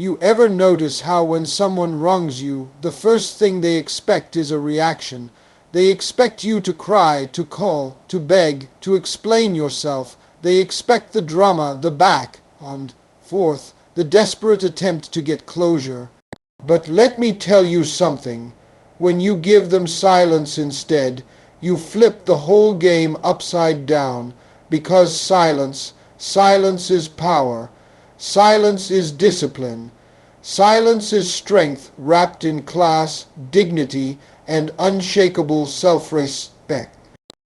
You ever notice how when someone wrongs you, the first thing they expect is a reaction? They expect you to cry, to call, to beg, to explain yourself. They expect the drama, the back and forth, the desperate attempt to get closure. But let me tell you something. When you give them silence instead, you flip the whole game upside down, because silence is power. Silence is discipline. Silence is strength wrapped in class, dignity, and unshakable self-respect.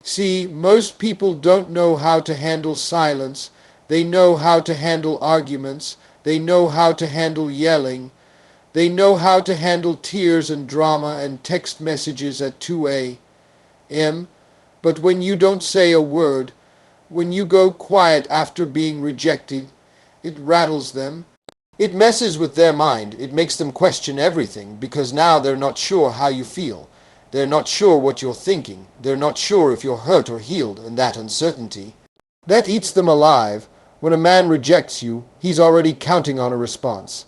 See, most people don't know how to handle silence. They know how to handle arguments. They know how to handle yelling. They know how to handle tears and drama and text messages at 2 a.m. But when you don't say a word, when you go quiet after being rejected, it rattles them. It messes with their mind. It makes them question everything, because now they're not sure how you feel. They're not sure what you're thinking. They're not sure if you're hurt or healed, and that uncertainty, that eats them alive. When a man rejects you, he's already counting on a response.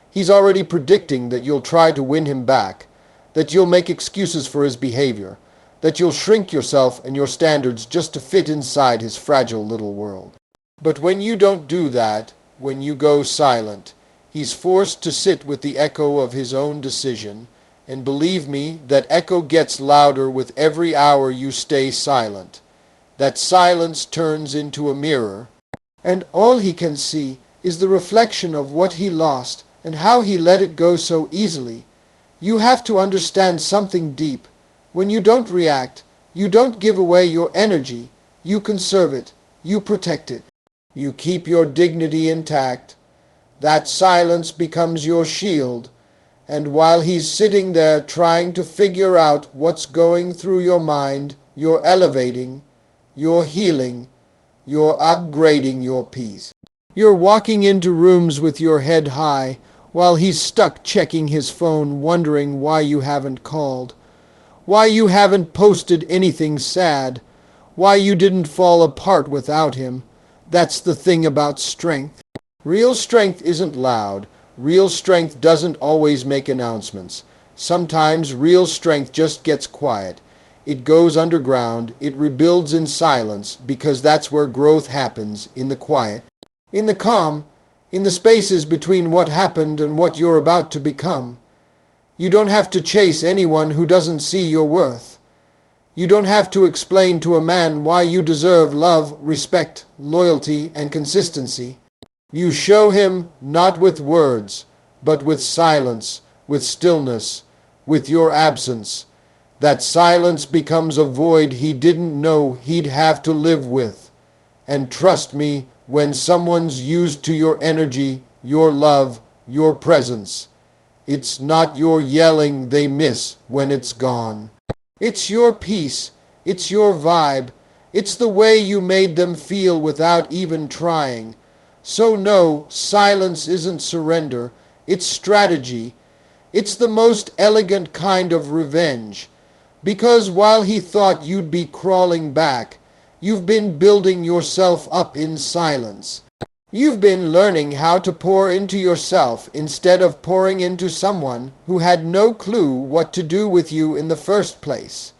He's already predicting that you'll try to win him back, that you'll make excuses for his behavior, that you'll shrink yourself and your standards just to fit inside his fragile little world. But when you don't do that, when you go silent, he's forced to sit with the echo of his own decision, and believe me, that echo gets louder with every hour you stay silent. That silence turns into a mirror, and all he can see is the reflection of what he lost and how he let it go so easily. You have to understand something deep. When you don't react, you don't give away your energy. You conserve it. You protect it. You keep your dignity intact. That silence becomes your shield. And while he's sitting there trying to figure out what's going through your mind, you're elevating, you're healing, you're upgrading your peace. You're walking into rooms with your head high, while he's stuck checking his phone, wondering why you haven't called, why you haven't posted anything sad, why you didn't fall apart without him. That's the thing about strength. Real strength isn't loud. Real strength doesn't always make announcements. Sometimes real strength just gets quiet. It goes underground. It rebuilds in silence, because that's where growth happens, in the quiet, in the calm, in the spaces between what happened and what you're about to become. You don't have to chase anyone who doesn't see your worth. You don't have to explain to a man why you deserve love, respect, loyalty, and consistency. You show him not with words, but with silence, with stillness, with your absence. That silence becomes a void he didn't know he'd have to live with. And trust me, when someone's used to your energy, your love, your presence, it's not your yelling they miss when it's gone. It's your peace. It's your vibe. It's the way you made them feel without even trying. So no, silence isn't surrender. It's strategy. It's the most elegant kind of revenge. Because while he thought you'd be crawling back, you've been building yourself up in silence. You've been learning how to pour into yourself instead of pouring into someone who had no clue what to do with you in the first place.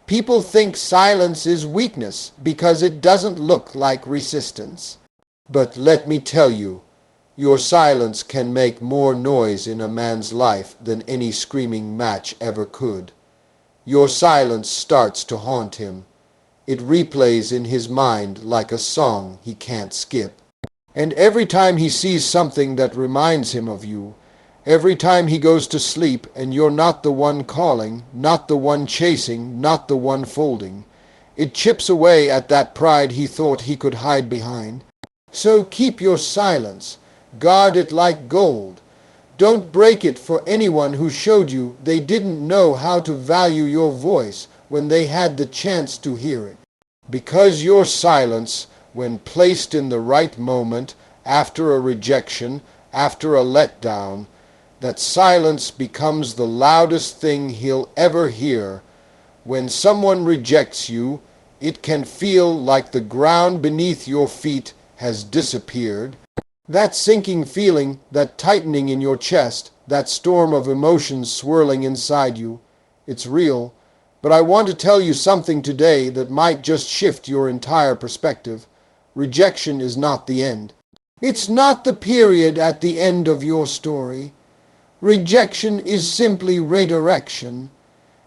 People think silence is weakness because it doesn't look like resistance. But let me tell you, your silence can make more noise in a man's life than any screaming match ever could. Your silence starts to haunt him. It replays in his mind like a song he can't skip. And every time he sees something that reminds him of you, every time he goes to sleep and you're not the one calling, not the one chasing, not the one folding, it chips away at that pride he thought he could hide behind. So keep your silence. Guard it like gold. Don't break it for anyone who showed you they didn't know how to value your voice when they had the chance to hear it. Because your silence, when placed in the right moment, after a rejection, after a letdown, that silence becomes the loudest thing he'll ever hear. When someone rejects you, it can feel like the ground beneath your feet has disappeared. That sinking feeling, that tightening in your chest, that storm of emotions swirling inside you, it's real. But I want to tell you something today that might just shift your entire perspective. Rejection is not the end. It's not the period at the end of your story. Rejection is simply redirection.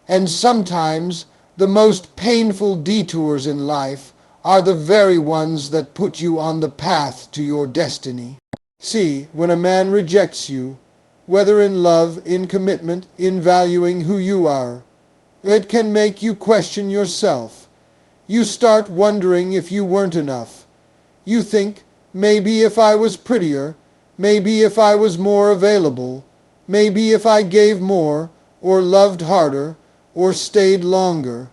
And sometimes the most painful detours in life are the very ones that put you on the path to your destiny. See, when a man rejects you, whether in love, in commitment, in valuing who you are, it can make you question yourself. You start wondering if you weren't enough. You think, maybe if I was prettier, maybe if I was more available, maybe if I gave more, or loved harder, or stayed longer.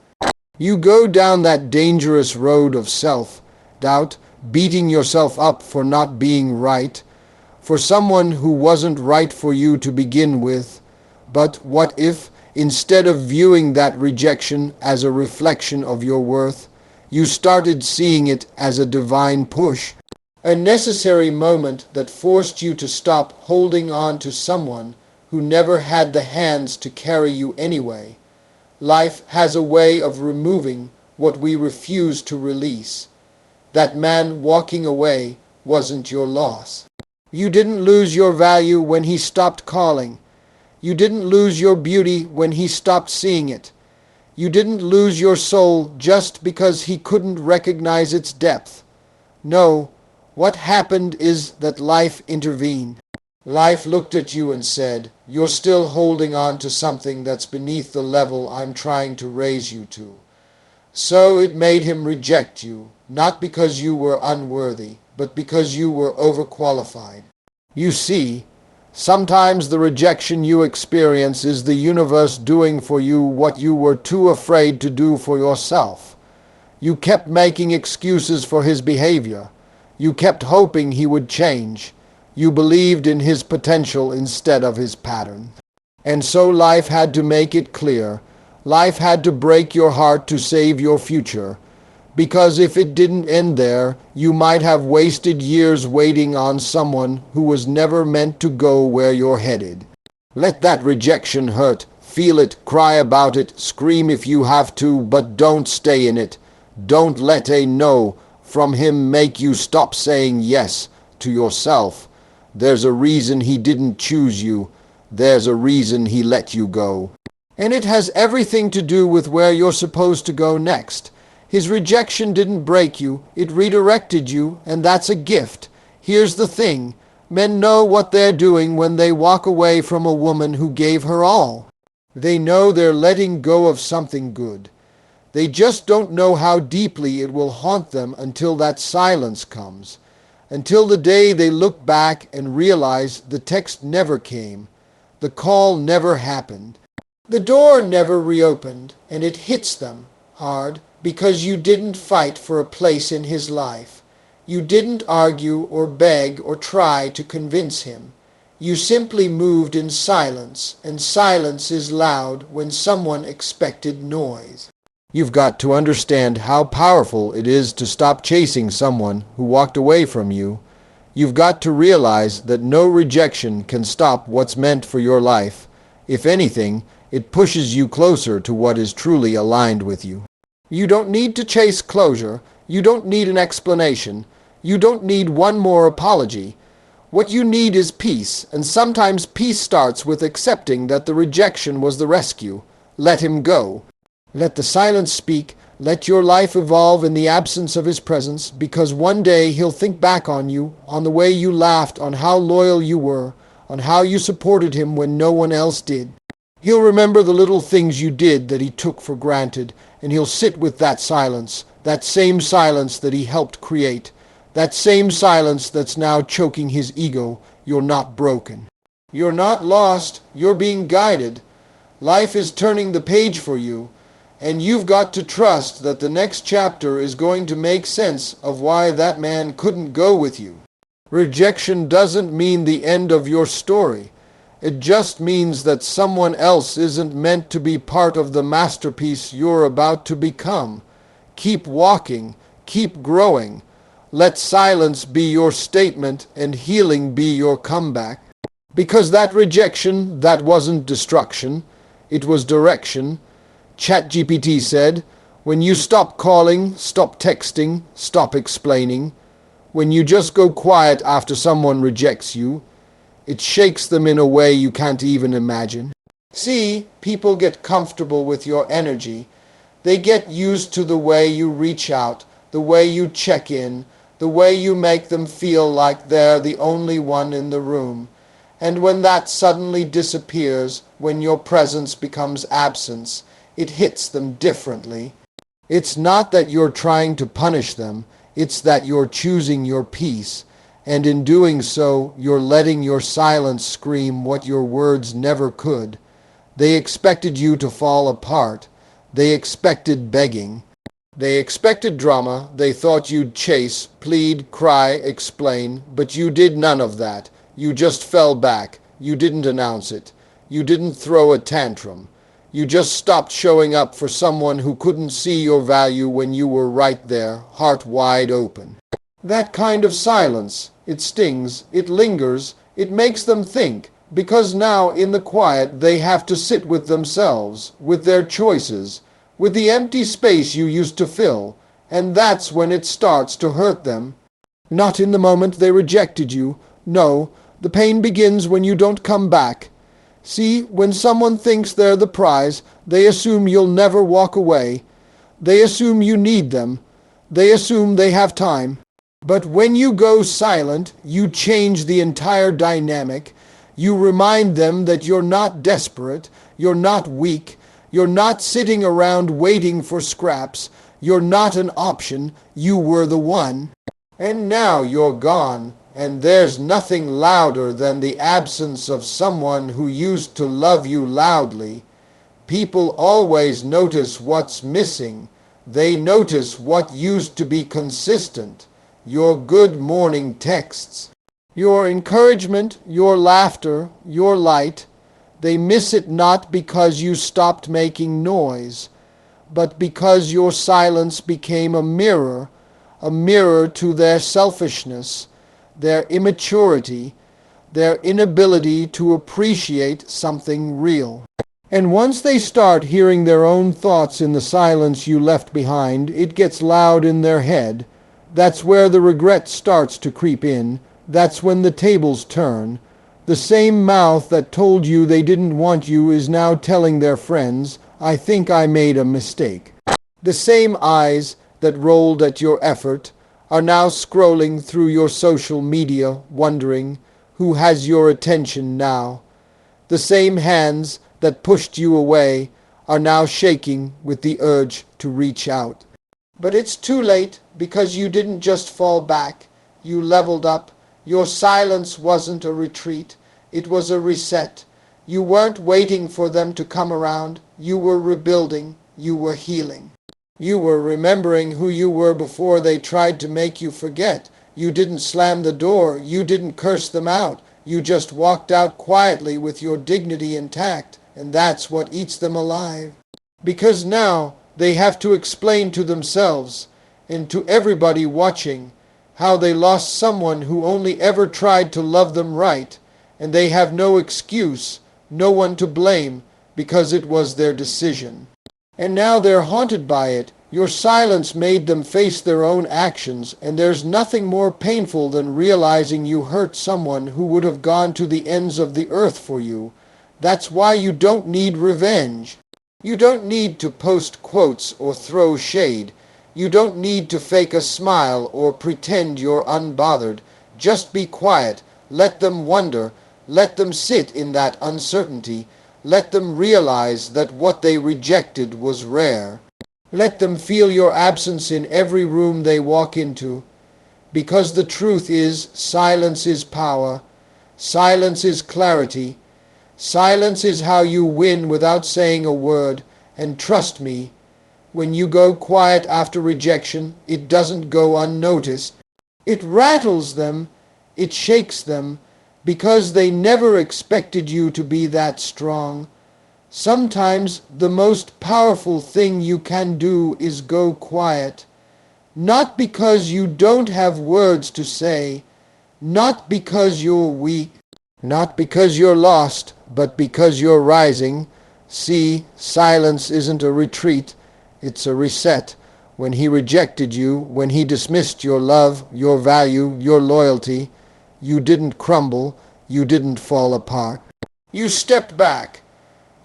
You go down that dangerous road of self-doubt, beating yourself up for not being right, for someone who wasn't right for you to begin with. But what if, instead of viewing that rejection as a reflection of your worth, you started seeing it as a divine push, a necessary moment that forced you to stop holding on to someone who never had the hands to carry you anyway? Life has a way of removing what we refuse to release. That man walking away wasn't your loss. You didn't lose your value when he stopped calling. You didn't lose your beauty when he stopped seeing it. You didn't lose your soul just because he couldn't recognize its depth. No, what happened is that life intervened. Life looked at you and said, "You're still holding on to something that's beneath the level I'm trying to raise you to." So it made him reject you, not because you were unworthy, but because you were overqualified. You see, sometimes the rejection you experience is the universe doing for you what you were too afraid to do for yourself. You kept making excuses for his behavior. You kept hoping he would change. You believed in his potential instead of his pattern. And so life had to make it clear. Life had to break your heart to save your future. Because if it didn't end there, you might have wasted years waiting on someone who was never meant to go where you're headed. Let that rejection hurt. Feel it, cry about it, scream if you have to, but don't stay in it. Don't let a no from him make you stop saying yes to yourself. There's a reason he didn't choose you. There's a reason he let you go. And it has everything to do with where you're supposed to go next. His rejection didn't break you, it redirected you, and that's a gift. Here's the thing. Men know what they're doing when they walk away from a woman who gave her all. They know they're letting go of something good. They just don't know how deeply it will haunt them until that silence comes. Until the day they look back and realize the text never came, the call never happened, the door never reopened, and it hits them hard because you didn't fight for a place in his life. You didn't argue or beg or try to convince him. You simply moved in silence, and silence is loud when someone expected noise. You've got to understand how powerful it is to stop chasing someone who walked away from you. You've got to realize that no rejection can stop what's meant for your life. If anything, it pushes you closer to what is truly aligned with you. You don't need to chase closure. You don't need an explanation. You don't need one more apology. What you need is peace, and sometimes peace starts with accepting that the rejection was the rescue. Let him go. Let the silence speak. Let your life evolve in the absence of his presence, because one day he'll think back on you, on the way you laughed, on how loyal you were, on how you supported him when no one else did. He'll remember the little things you did that he took for granted, and he'll sit with that same silence that he helped create, that same silence that's now choking his ego. You're not broken. You're not lost. You're being guided. Life is turning the page for you. And you've got to trust that the next chapter is going to make sense of why that man couldn't go with you. Rejection doesn't mean the end of your story. It just means that someone else isn't meant to be part of the masterpiece you're about to become. Keep walking. Keep growing. Let silence be your statement and healing be your comeback. Because that rejection, that wasn't destruction, it was direction. ChatGPT said, when you stop calling, stop texting, stop explaining, when you just go quiet after someone rejects you, it shakes them in a way you can't even imagine. See, people get comfortable with your energy. They get used to the way you reach out, the way you check in, the way you make them feel like they're the only one in the room. And when that suddenly disappears, when your presence becomes absence, it hits them differently. It's not that you're trying to punish them, it's that you're choosing your peace, and in doing so, you're letting your silence scream what your words never could. They expected you to fall apart. They expected begging. They expected drama. They thought you'd chase, plead, cry, explain, but you did none of that. You just fell back. You didn't announce it. You didn't throw a tantrum. You just stopped showing up for someone who couldn't see your value when you were right there, heart wide open. That kind of silence, it stings, it lingers, it makes them think, because now in the quiet they have to sit with themselves, with their choices, with the empty space you used to fill, and that's when it starts to hurt them. Not in the moment they rejected you. No, the pain begins when you don't come back. See, when someone thinks they're the prize, they assume you'll never walk away. They assume you need them. They assume they have time. But when you go silent, you change the entire dynamic. You remind them that you're not desperate, you're not weak, you're not sitting around waiting for scraps, you're not an option, you were the one. And now you're gone. And there's nothing louder than the absence of someone who used to love you loudly. People always notice what's missing. They notice what used to be consistent. Your good morning texts, your encouragement, your laughter, your light. They miss it not because you stopped making noise, but because your silence became a mirror to their selfishness, their immaturity, their inability to appreciate something real. And once they start hearing their own thoughts in the silence you left behind, it gets loud in their head. That's where the regret starts to creep in. That's when the tables turn. The same mouth that told you they didn't want you is now telling their friends, I think I made a mistake. The same eyes that rolled at your effort are now scrolling through your social media, wondering who has your attention now. The same hands that pushed you away are now shaking with the urge to reach out. But it's too late, because you didn't just fall back. You leveled up. Your silence wasn't a retreat. It was a reset. You weren't waiting for them to come around. You were rebuilding. You were healing. You were remembering who you were before they tried to make you forget. You didn't slam the door. You didn't curse them out. You just walked out quietly with your dignity intact, and that's what eats them alive. Because now they have to explain to themselves and to everybody watching how they lost someone who only ever tried to love them right, and they have no excuse, no one to blame, because it was their decision. And now they're haunted by it. Your silence made them face their own actions, and there's nothing more painful than realizing you hurt someone who would have gone to the ends of the earth for you. That's why you don't need revenge. You don't need to post quotes or throw shade. You don't need to fake a smile or pretend you're unbothered. Just be quiet. Let them wonder. Let them sit in that uncertainty. Let them realize that what they rejected was rare. Let them feel your absence in every room they walk into. Because the truth is, silence is power. Silence is clarity. Silence is how you win without saying a word. And trust me, when you go quiet after rejection, it doesn't go unnoticed. It rattles them. It shakes them. Because they never expected you to be that strong. Sometimes the most powerful thing you can do is go quiet. Not because you don't have words to say, not because you're weak, not because you're lost, but because you're rising. See, silence isn't a retreat, it's a reset. When he rejected you, when he dismissed your love, your value, your loyalty, you didn't crumble, you didn't fall apart. You stepped back.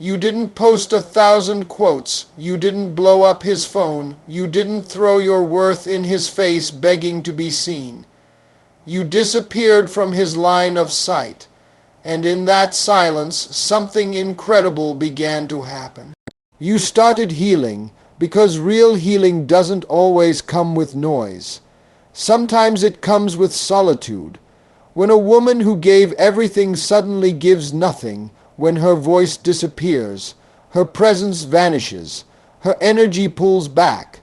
You didn't post 1,000 quotes. You didn't blow up his phone. You didn't throw your worth in his face begging to be seen. You disappeared from his line of sight. And in that silence, something incredible began to happen. You started healing, because real healing doesn't always come with noise. Sometimes it comes with solitude. When a woman who gave everything suddenly gives nothing, when her voice disappears, her presence vanishes, her energy pulls back,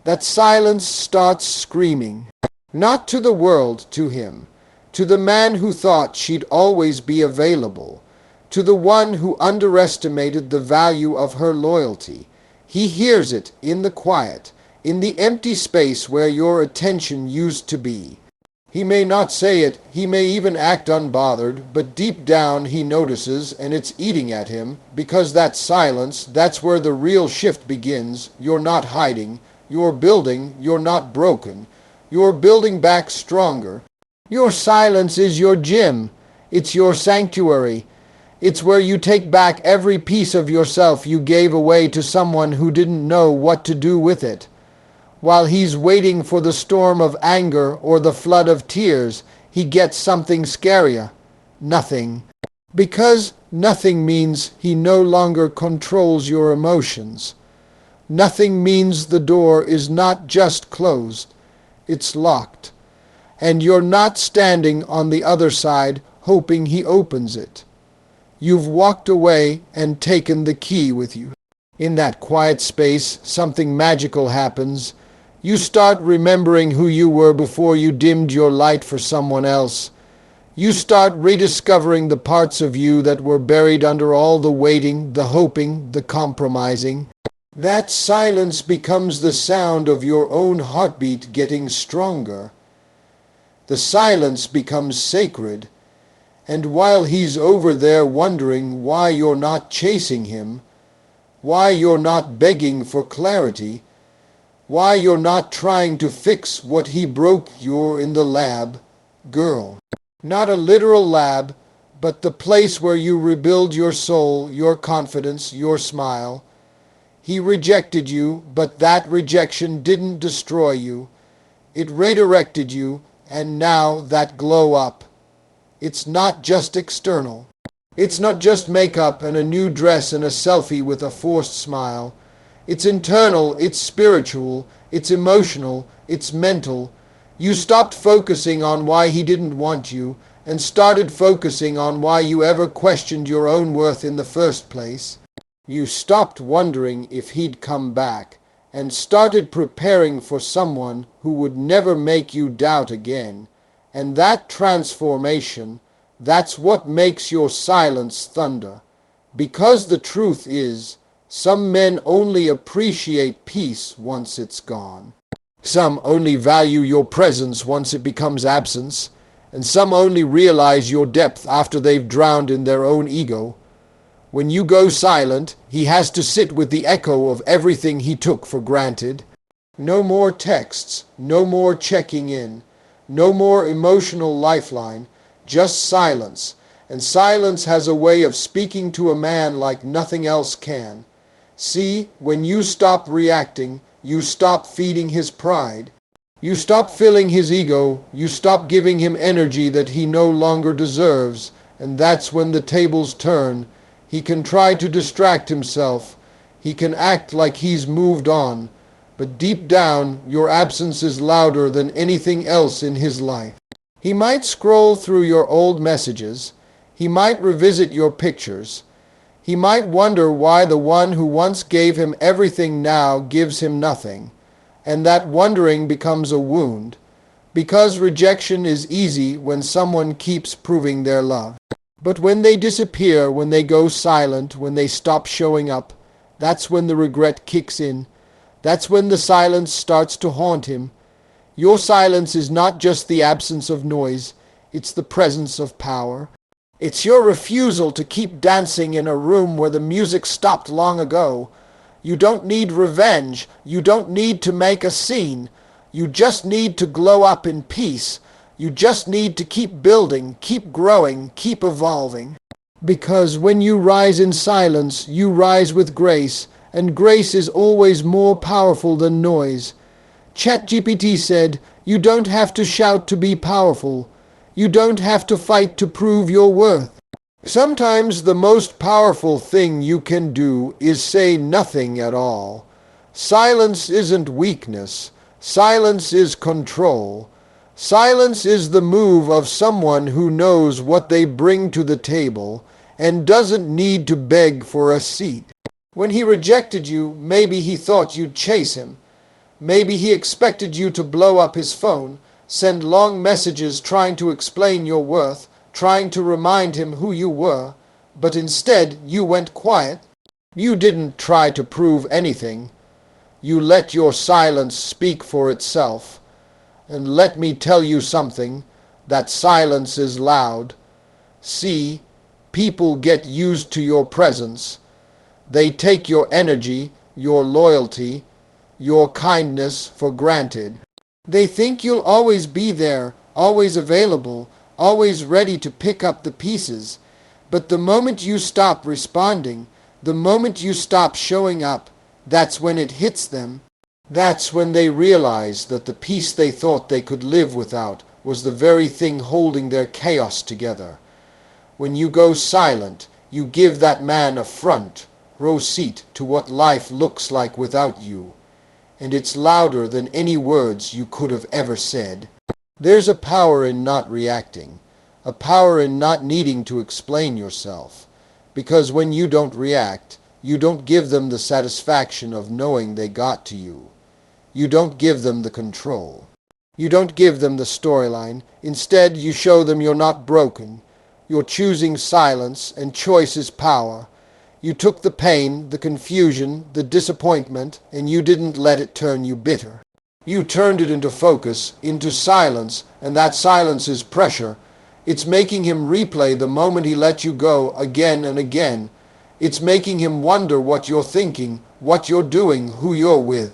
that silence starts screaming. Not to the world, to him, to the man who thought she'd always be available, to the one who underestimated the value of her loyalty. He hears it in the quiet, in the empty space where your attention used to be. He may not say it, he may even act unbothered, but deep down he notices, and it's eating at him, because that silence, that's where the real shift begins. You're not hiding, you're building, you're not broken. You're building back stronger. Your silence is your gym. It's your sanctuary. It's where you take back every piece of yourself you gave away to someone who didn't know what to do with it. While he's waiting for the storm of anger or the flood of tears, he gets something scarier. Nothing. Because nothing means he no longer controls your emotions. Nothing means the door is not just closed, it's locked. And you're not standing on the other side hoping he opens it. You've walked away and taken the key with you. In that quiet space, something magical happens. You start remembering who you were before you dimmed your light for someone else. You start rediscovering the parts of you that were buried under all the waiting, the hoping, the compromising. That silence becomes the sound of your own heartbeat getting stronger. The silence becomes sacred. And while he's over there wondering why you're not chasing him, why you're not begging for clarity, why you're not trying to fix what he broke, you're in the lab, girl. Not a literal lab, but the place where you rebuild your soul, your confidence, your smile. He rejected you, but that rejection didn't destroy you. It redirected you, and now that glow up. It's not just external. It's not just makeup and a new dress and a selfie with a forced smile. It's internal, it's spiritual, it's emotional, it's mental. You stopped focusing on why he didn't want you and started focusing on why you ever questioned your own worth in the first place. You stopped wondering if he'd come back and started preparing for someone who would never make you doubt again. And that transformation, that's what makes your silence thunder. Because the truth is, some men only appreciate peace once it's gone. Some only value your presence once it becomes absence. And some only realize your depth after they've drowned in their own ego. When you go silent, he has to sit with the echo of everything he took for granted. No more texts, no more checking in, no more emotional lifeline, just silence. And silence has a way of speaking to a man like nothing else can. See, when you stop reacting, you stop feeding his pride. You stop filling his ego, you stop giving him energy that he no longer deserves, and that's when the tables turn. He can try to distract himself. He can act like he's moved on. But deep down, your absence is louder than anything else in his life. He might scroll through your old messages. He might revisit your pictures. He might wonder why the one who once gave him everything now gives him nothing. And that wondering becomes a wound. Because rejection is easy when someone keeps proving their love. But when they disappear, when they go silent, when they stop showing up, that's when the regret kicks in. That's when the silence starts to haunt him. Your silence is not just the absence of noise, it's the presence of power. It's your refusal to keep dancing in a room where the music stopped long ago. You don't need revenge. You don't need to make a scene. You just need to glow up in peace. You just need to keep building, keep growing, keep evolving. Because when you rise in silence, you rise with grace, and grace is always more powerful than noise. ChatGPT said, "You don't have to shout to be powerful. You don't have to fight to prove your worth." Sometimes the most powerful thing you can do is say nothing at all. Silence isn't weakness. Silence is control. Silence is the move of someone who knows what they bring to the table and doesn't need to beg for a seat. When he rejected you, maybe he thought you'd chase him. Maybe he expected you to blow up his phone, send long messages trying to explain your worth, trying to remind him who you were, but instead you went quiet. You didn't try to prove anything. You let your silence speak for itself. And let me tell you something, that silence is loud. See, people get used to your presence. They take your energy, your loyalty, your kindness for granted. They think you'll always be there, always available, always ready to pick up the pieces. But the moment you stop responding, the moment you stop showing up, that's when it hits them. That's when they realize that the peace they thought they could live without was the very thing holding their chaos together. When you go silent, you give that man a front row seat to what life looks like without you. And it's louder than any words you could have ever said. There's a power in not reacting, a power in not needing to explain yourself. Because when you don't react, you don't give them the satisfaction of knowing they got to you. You don't give them the control. You don't give them the storyline. Instead, you show them you're not broken. You're choosing silence, and choice is power. You took the pain, the confusion, the disappointment, and you didn't let it turn you bitter. You turned it into focus, into silence, and that silence is pressure. It's making him replay the moment he let you go again and again. It's making him wonder what you're thinking, what you're doing, who you're with.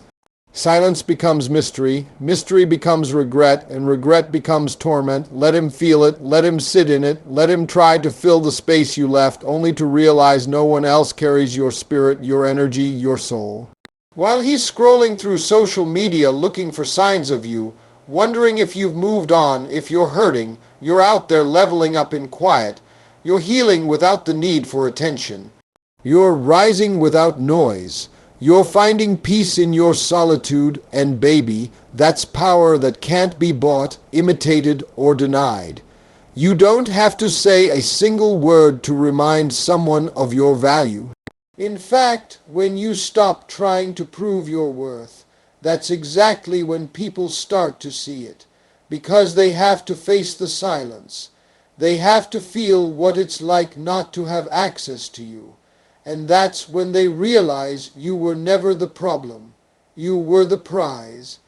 Silence becomes mystery, mystery becomes regret, and regret becomes torment. Let him feel it, let him sit in it, let him try to fill the space you left, only to realize no one else carries your spirit, your energy, your soul. While he's scrolling through social media looking for signs of you, wondering if you've moved on, if you're hurting, you're out there leveling up in quiet. You're healing without the need for attention. You're rising without noise. You're finding peace in your solitude, and baby, that's power that can't be bought, imitated, or denied. You don't have to say a single word to remind someone of your value. In fact, when you stop trying to prove your worth, that's exactly when people start to see it, because they have to face the silence. They have to feel what it's like not to have access to you. And that's when they realize you were never the problem. You were the prize.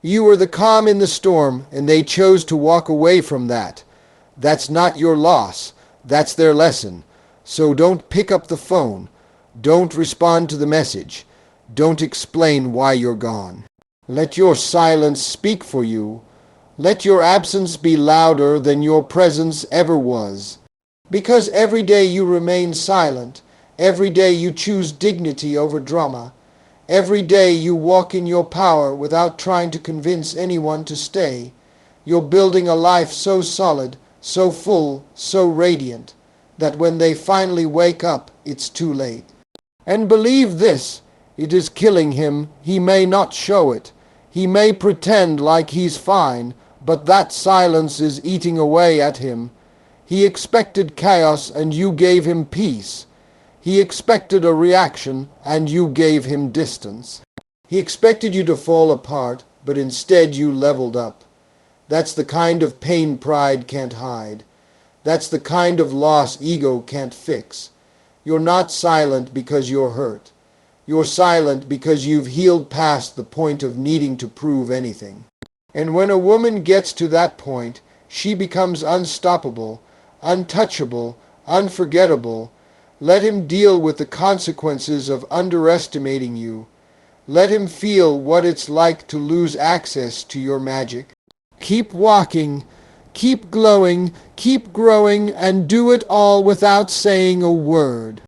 You were the calm in the storm, and they chose to walk away from that. That's not your loss. That's their lesson. So don't pick up the phone. Don't respond to the message. Don't explain why you're gone. Let your silence speak for you. Let your absence be louder than your presence ever was. Because every day you remain silent, every day you choose dignity over drama. Every day you walk in your power without trying to convince anyone to stay. You're building a life so solid, so full, so radiant, that when they finally wake up, it's too late. And believe this, it is killing him. He may not show it. He may pretend like he's fine, but that silence is eating away at him. He expected chaos, and you gave him peace. He expected a reaction, and you gave him distance. He expected you to fall apart, but instead you leveled up. That's the kind of pain pride can't hide. That's the kind of loss ego can't fix. You're not silent because you're hurt. You're silent because you've healed past the point of needing to prove anything. And when a woman gets to that point, she becomes unstoppable, untouchable, unforgettable. Let him deal with the consequences of underestimating you. Let him feel what it's like to lose access to your magic. Keep walking, keep glowing, keep growing, and do it all without saying a word.